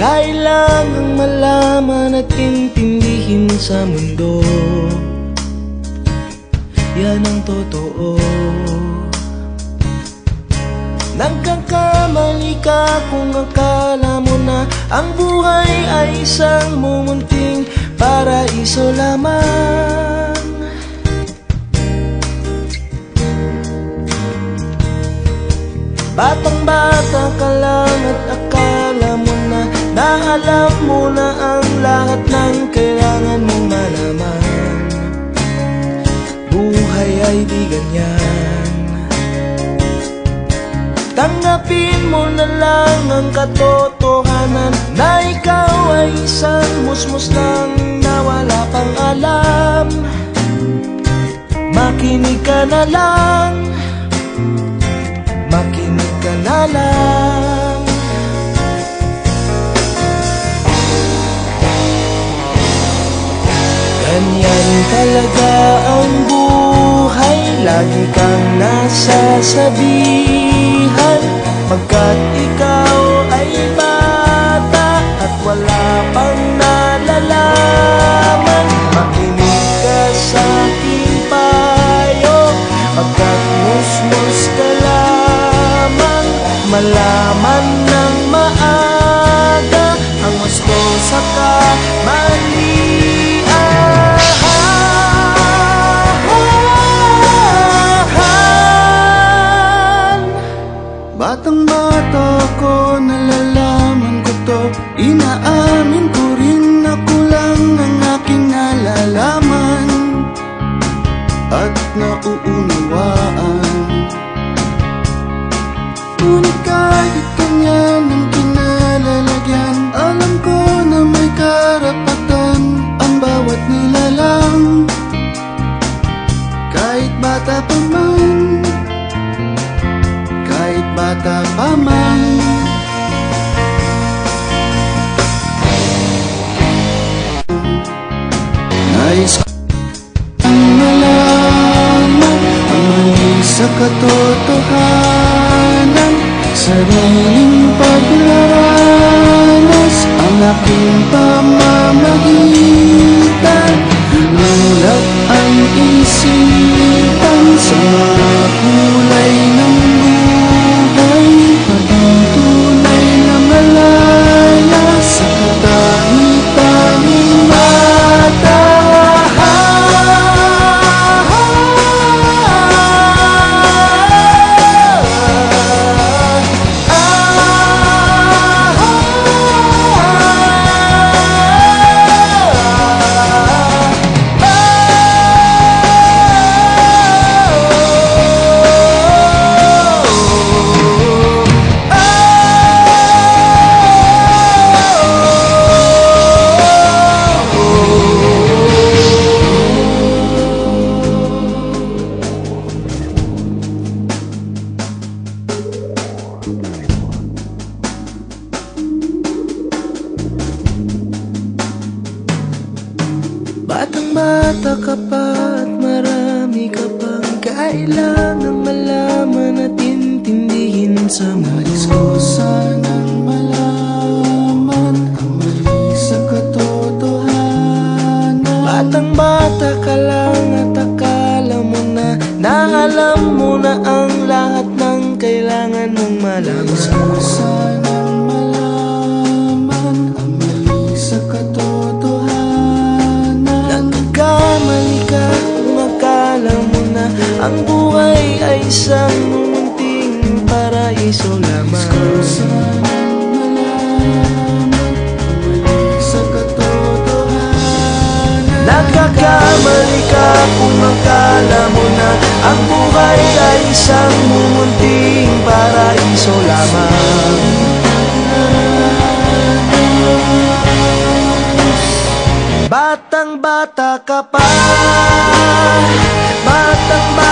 kailangang malaman at intindihin sa mundo. Yan ang totoo. Nagkakamali ka kung akala mo na ang buhay ay isang mumunting paraiso lamang. Batang-bata ka lang at akala mo na alam mo na ang lahat ng kailangan mong malaman. Buhay ay di ganyan. Tanggapin mo na lang ang katotohanan na ikaw ay isang musmus lang na wala pang alam. Makinig ka na lang, makinig ka na lang. Ganyan talaga ang buhay, lagi kang nasasabihan, pagkat ikaw ay bata at wala pang nalalaman. Makinig ka sa aking payo, pagkat musmus ka lamang. Malaman ng maaga ang gusto sa kamalian. Batang-bata ko, nalalaman ko to, inaamin ko rin na kulang ang aking nalalaman at nauunawaan. Ngunit kahit ganyan ang kinalalagyan, alam ko na may karapatan ang bawat nilalang. Kahit bata pa man, kahit bata pa man. Nais kong malaman ang mali sa katotohanan, sariling paglaranas ang aking pamamagitan. Inulat ang isipan sa mga kulay ng buhay, maging tunay na malaya sa tangi-tanging mata. Batang-bata ka pa at marami ka pang kailangang malaman at intindihin sa nais ko sanang malaman ang mali sa katotohanan. Batang-bata ka lang at akala mo na alam mo na ang lahat ng kailangan mong malaman. Nais ko sanang malaman ang mali sa katotohanan. Nagkakamali ka kung akala mo na ang buhay ay isang munting paraiso lamang. Nais ko sanang malaman ang mali sa katotohanan. Nagkakamali ka kung akala mo na ang buhay ay isang munting paraiso lamang. Batang-bata ka pa, batang-bata